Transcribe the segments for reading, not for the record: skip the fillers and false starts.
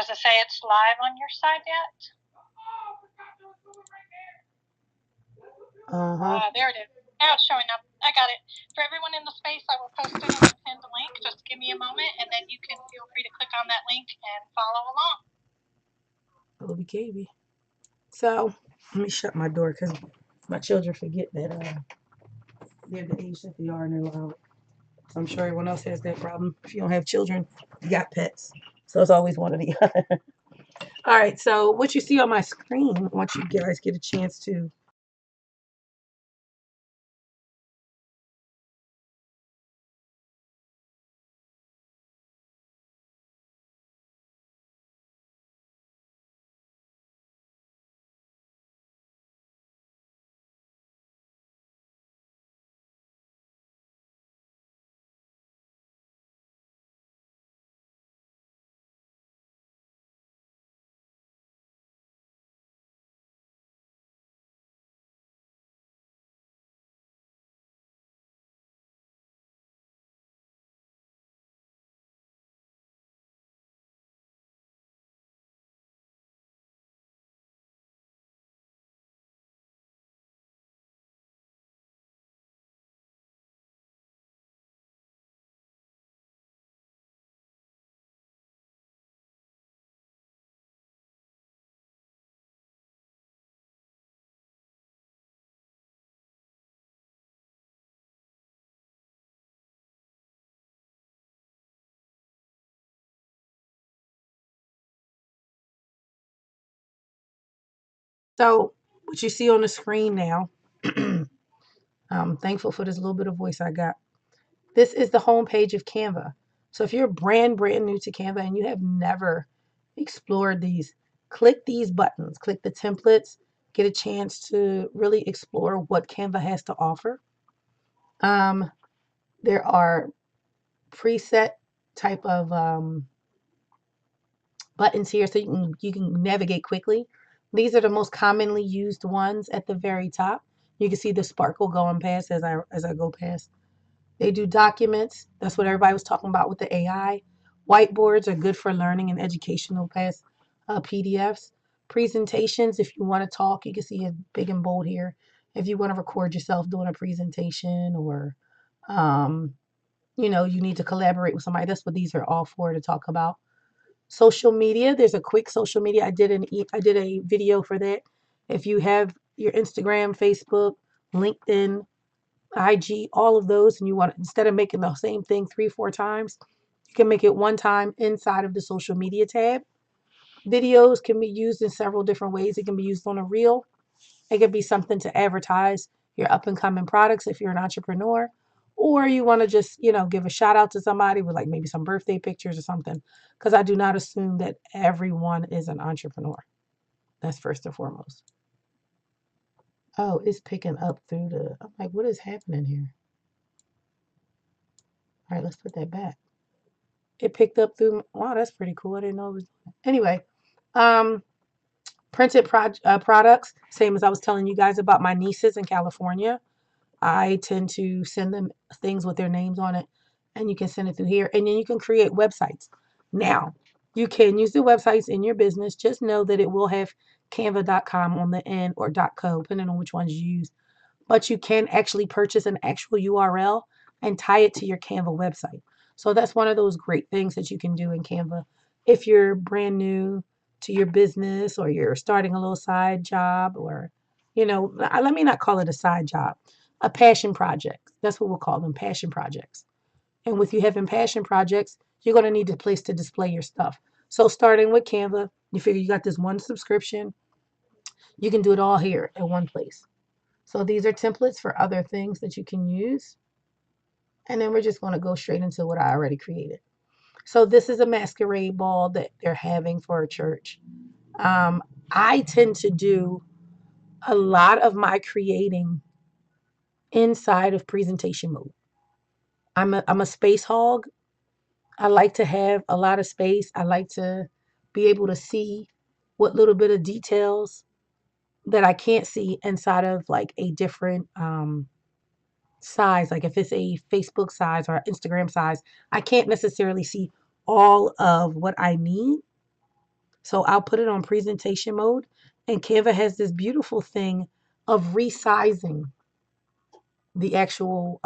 Does it say it's live on your side yet? There it is. Now it's showing up. I got it. For everyone in the space, I will post it in the pinned link. Just give me a moment, and then you can feel free to click on that link and follow along. OBKB. So let me shut my door because my children forget that they're the age that they are and they're loud. So I'm sure everyone else has that problem. If you don't have children, you got pets. So it's always one or the other. All right. So what you see on my screen, once you guys get a chance to. So what you see on the screen now, I'm thankful for this little bit of voice I got. This is the homepage of Canva. So if you're brand new to Canva and you have never explored these, click these buttons, click the templates, get a chance to really explore what Canva has to offer. There are preset type of buttons here so you can navigate quickly. These are the most commonly used ones at the very top. You can see the sparkle going past as I go past. They do documents. That's what everybody was talking about with the AI. Whiteboards are good for learning and educational past PDFs. Presentations, if you want to talk, you can see it big and bold here. If you want to record yourself doing a presentation or, um, you need to collaborate with somebody, that's what these are all for to talk about. Social media, there's a quick social media. I did a video for that. If you have your Instagram, Facebook, LinkedIn, IG, all of those, and you want, instead of making the same thing 3, 4 times, you can make it one time inside of the social media tab. Videos can be used in several different ways. It can be used on a reel. It could be something to advertise your up and coming products if you're an entrepreneur, or you want to just, give a shout out to somebody with like maybe some birthday pictures or something. Because I do not assume that everyone is an entrepreneur. That's first and foremost. Oh, it's picking up through I'm like, what is happening here? All right, let's put that back. It picked up through. Wow, that's pretty cool. I didn't know it was. Anyway, um, printed products. Same as I was telling you guys about my nieces in California. I tend to send them things with their names on it, and you can send it through here, and then you can create websites. Now, you can use the websites in your business. Just know that it will have canva.com on the end or .co, depending on which ones you use. But you can actually purchase an actual URL and tie it to your Canva website. So that's one of those great things that you can do in Canva if you're brand new to your business or you're starting a little side job or, let me not call it a side job, a passion project. That's what we'll call them, passion projects. And with you having passion projects, you're going to need a place to display your stuff. So starting with Canva, you figure you got this one subscription, you can do it all here at one place. So these are templates for other things that you can use. And then we're just going to go straight into what I already created. So this is a masquerade ball that they're having for a church. I tend to do a lot of my creating inside of presentation mode. I'm a space hog. I like to have a lot of space. I like to be able to see what little bit of details that I can't see inside of like a different size, like if it's a Facebook size or Instagram size, I can't necessarily see all of what I need. So I'll put it on presentation mode, and Canva has this beautiful thing of resizing the actual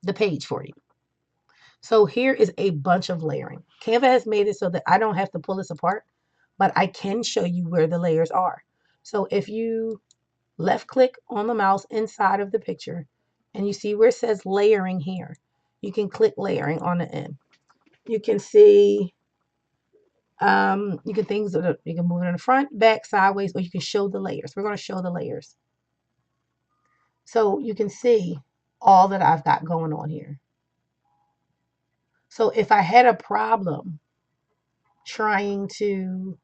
the page for you. So here is a bunch of layering. Canva has made it so that I don't have to pull this apart, but I can show you where the layers are. So if you left click on the mouse inside of the picture and you see where it says layering here, you can click layering on the end. You can see you can things that you can move it in the front, back, sideways, or you can show the layers. We're going to show the layers. So you can see all that I've got going on here. So if I had a problem trying to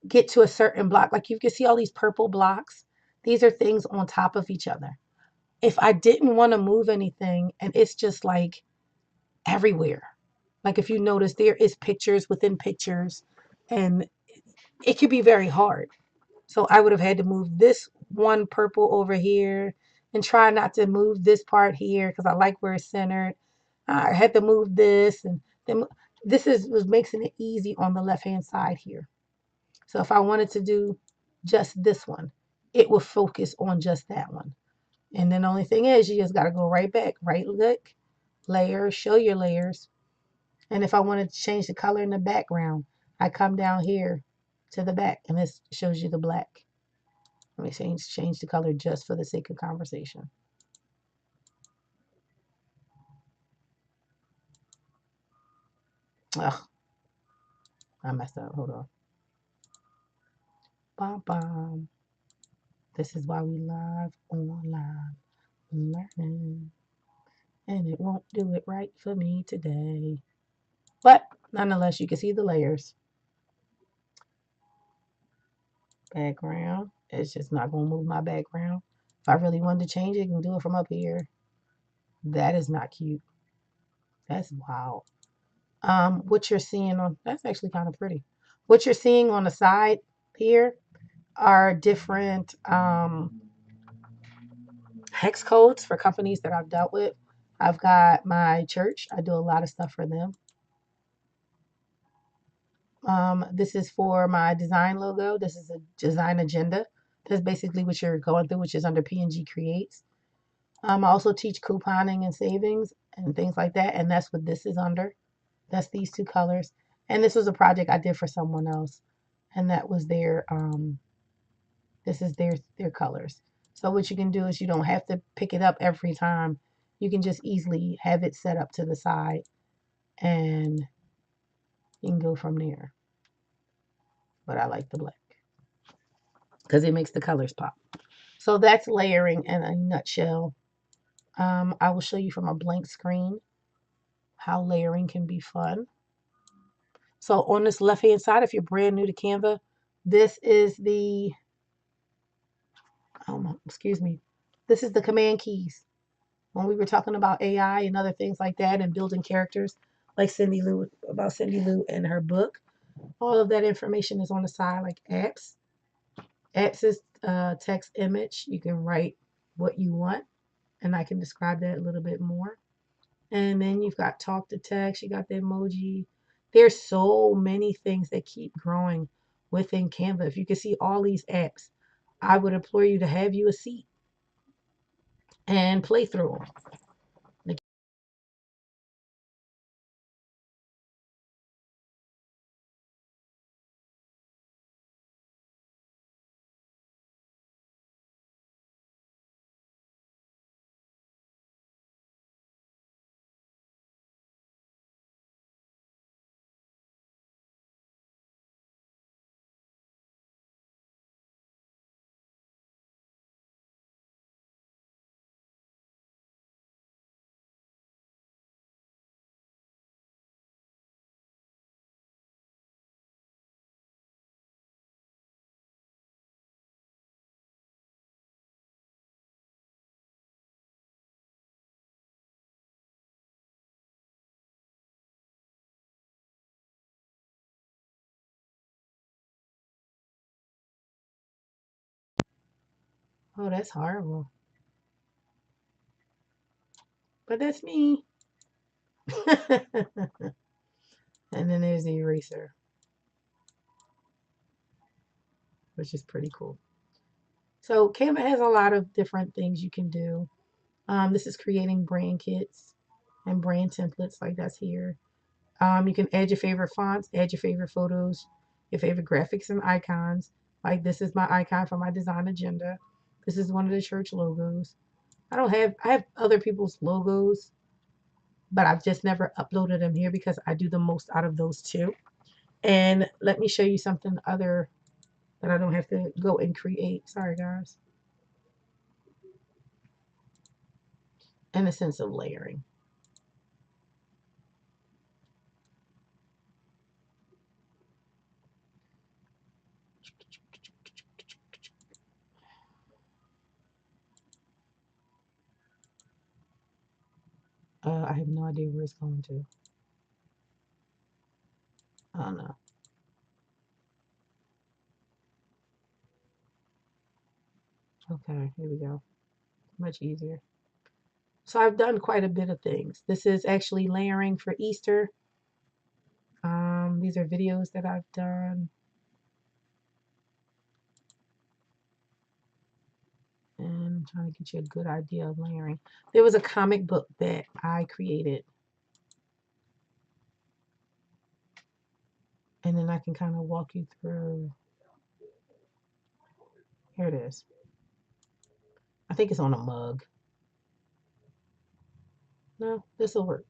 get to a certain block, like you can see all these purple blocks, these are things on top of each other. If I didn't want to move anything and it's just like everywhere, like if you notice there is pictures within pictures, and it could be very hard. So I would have had to move this one purple over here and try not to move this part here because I like where it's centered. I had to move this, and then this was making it easy on the left hand side here. So if I wanted to do just this one, it will focus on just that one. And then the only thing is you just got to go right back, right click, layer, show your layers. And if I wanted to change the color in the background, I come down here to the back and this shows you the black. Let me change the color just for the sake of conversation. Ugh, I messed up. Hold on. Bum, bum. This is why we live online learning. And it won't do it right for me today. But nonetheless, you can see the layers. Background. It's just not going to move my background. If I really wanted to change it, I can do it from up here. That is not cute. That's wild. What you're seeing on, that's actually kind of pretty. What you're seeing on the side here are different hex codes for companies that I've dealt with. I've got my church. I do a lot of stuff for them. This is for my design logo. This is a design agenda. That's basically what you're going through, which is under Pngcreates. I also teach couponing and savings and things like that, and that's what this is under. That's these two colors. And this was a project I did for someone else, and that was their this is their colors. So what you can do is you don't have to pick it up every time. You can just easily have it set up to the side, and you can go from there. But I like the black because it makes the colors pop. So that's layering in a nutshell. I will show you from a blank screen how layering can be fun. So on this left hand side, if you're brand new to Canva, this is the excuse me, this is the command keys. When we were talking about AI and other things like that and building characters like Cindy Lou, about Cindy Lou and her book, all of that information is on the side, like apps. Apps is text image. You can write what you want, and I can describe that a little bit more. And then you've got talk to text, you got the emoji. There's so many things that keep growing within Canva. If you can see all these apps, I would implore you to have you a seat and play through them. Oh, that's horrible. But that's me. And then there's the eraser. which is pretty cool. So Canva has a lot of different things you can do. This is creating brand kits and brand templates, like that's here. You can add your favorite fonts, add your favorite photos, your favorite graphics and icons. Like this is my icon for my design agenda. This is one of the church logos. I have other people's logos, but I've just never uploaded them here because I do the most out of those two. And let me show you something other that I don't have to go and create. Sorry, guys. In the sense of layering. I have no idea where it's going to. I don't know. Okay, here we go. Much easier. So I've done quite a bit of things. This is actually layering for Easter. These are videos that I've done. And I'm trying to get you a good idea of layering. There was a comic book that I created. And then I can kind of walk you through. Here it is. I think it's on a mug. No, this will work.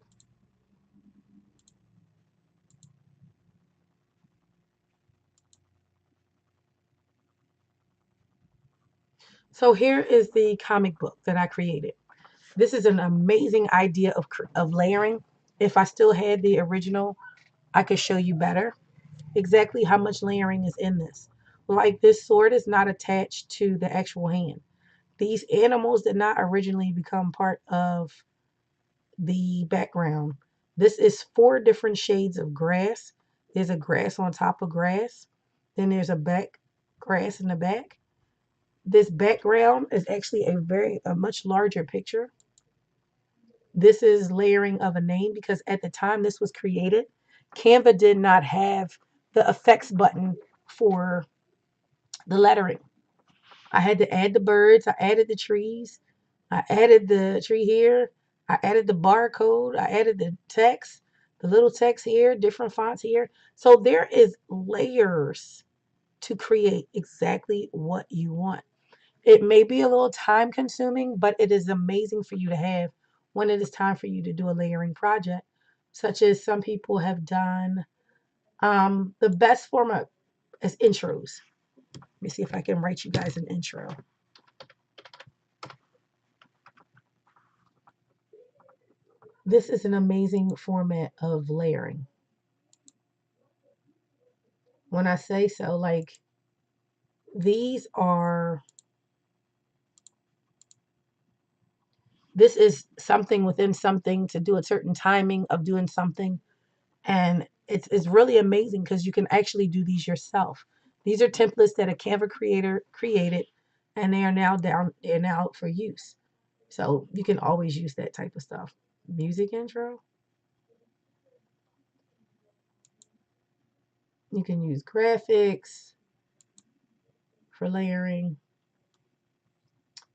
So here is the comic book that I created. This is an amazing idea of layering. If I still had the original, I could show you better exactly how much layering is in this. Like this sword is not attached to the actual hand. These animals did not originally become part of the background. This is 4 different shades of grass. There's a grass on top of grass. Then there's a back grass in the back. This background is actually a much larger picture. This is layering of a name because at the time this was created, Canva did not have the effects button for the lettering. I had to add the birds, I added the trees, I added the tree here, I added the barcode, I added the text, the little text here, different fonts here. So there is layers to create exactly what you want. It may be a little time consuming, but it is amazing for you to have when it is time for you to do a layering project, such as some people have done. The best format is intros. Let me see if I can write you guys an intro. This is an amazing format of layering. When I say so, like these are, this is something within something to do a certain timing of doing something. And it's really amazing because you can actually do these yourself. These are templates that a Canva creator created and they are now they're now for use. So you can always use that type of stuff. Music intro. You can use graphics for layering.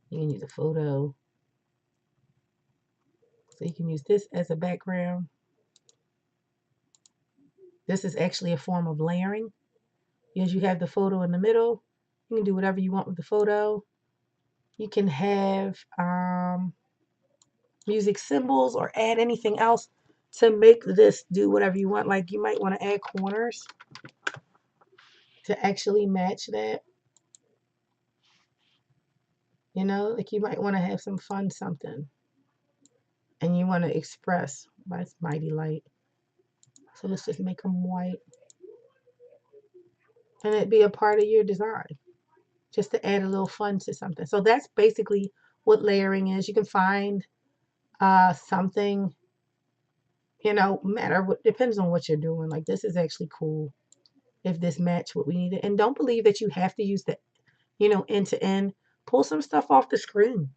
You can use a photo. So you can use this as a background. This is actually a form of layering. Because you have the photo in the middle, you can do whatever you want with the photo. You can have music symbols or add anything else to make this do whatever you want. Like you might want to add corners to actually match that. You know, like you might want to have some fun something and you want to express, but it's mighty light. So let's just make them white and it be a part of your design just to add a little fun to something. So that's basically what layering is. You can find something, you know, matter what, depends on what you're doing. Like this is actually cool if this match what we needed. And don't believe that you have to use the, you know, end to end. Pull some stuff off the screen.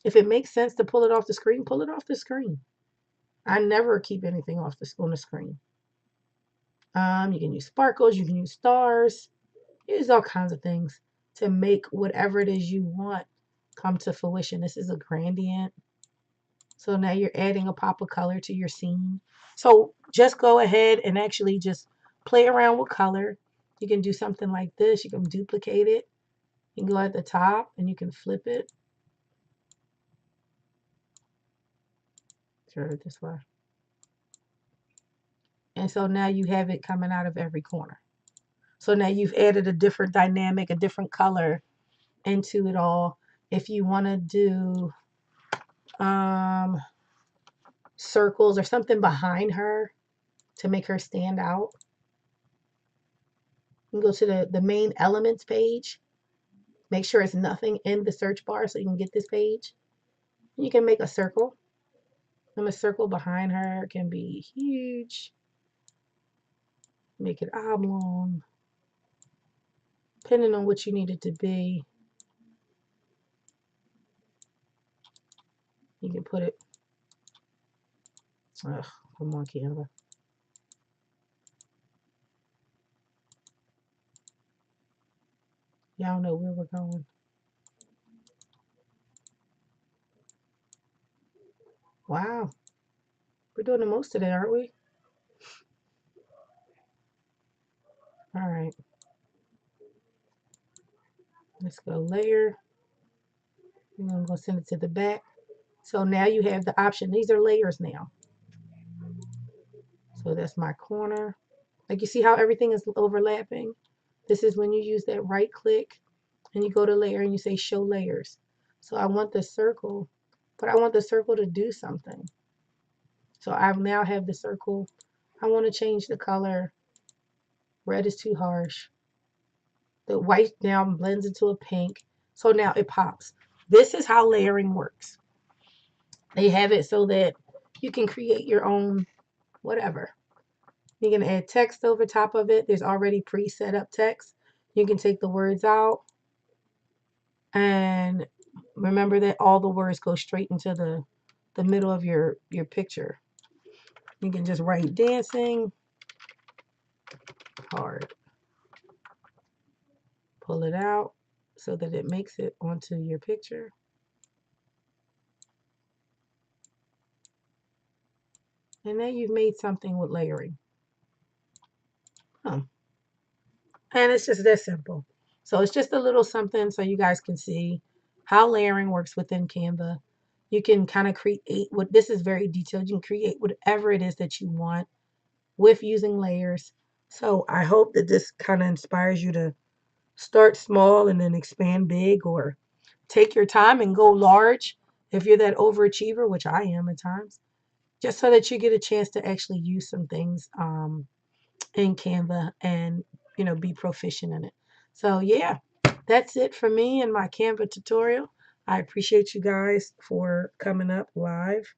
If it makes sense to pull it off the screen, pull it off the screen. I never keep anything off on the screen. You can use sparkles, you can use stars. Use all kinds of things to make whatever it is you want come to fruition. This is a gradient. So now you're adding a pop of color to your scene. So just go ahead and actually just play around with color. You can do something like this. You can duplicate it. You can go at the top and you can flip it. Turn it this way. And so now you have it coming out of every corner. So now you've added a different dynamic, a different color into it all. If you want to do circles or something behind her to make her stand out, you can go to the main elements page. Make sure it's nothing in the search bar so you can get this page. You can make a circle. And a circle behind her can be huge. Make it oblong. Depending on what you need it to be. You can put it. Ugh, come on, Canva. Y'all know where we're going. Wow. We're doing the most today, aren't we? All right. Let's go layer. I'm going to go send it to the back. So now you have the option. These are layers now. So that's my corner. Like you see how everything is overlapping? This is when you use that right click and you go to layer and you say show layers. So I want the circle, but I want the circle to do something. So I now have the circle. I want to change the color. Red is too harsh. The white now blends into a pink. So now it pops. This is how layering works. They have it so that you can create your own whatever. You can add text over top of it. There's already pre-set up text. You can take the words out. And remember that all the words go straight into the middle of your picture. You can just write dancing hard. Pull it out so that it makes it onto your picture. And then you've made something with layering. And it's just that simple. So it's just a little something so you guys can see how layering works within Canva. You can kind of create what this is very detailed. You can create whatever it is that you want with using layers. So I hope that this kind of inspires you to start small and then expand big, or take your time and go large if you're that overachiever, which I am at times, just so that you get a chance to actually use some things in Canva and be proficient in it. So yeah, that's it for me and my Canva tutorial. I appreciate you guys for coming up live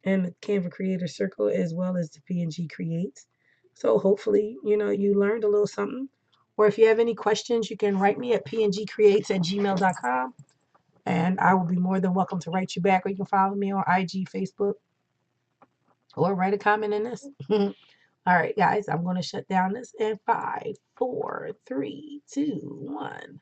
in the Canva Creator Circle as well as the PNG Creates. So hopefully, you learned a little something. Or if you have any questions, you can write me at pngcreates@gmail.com and I will be more than welcome to write you back. Or you can follow me on IG, Facebook, or write a comment in this. All right, guys, I'm going to shut down this in 5, 4, 3, 2, 1.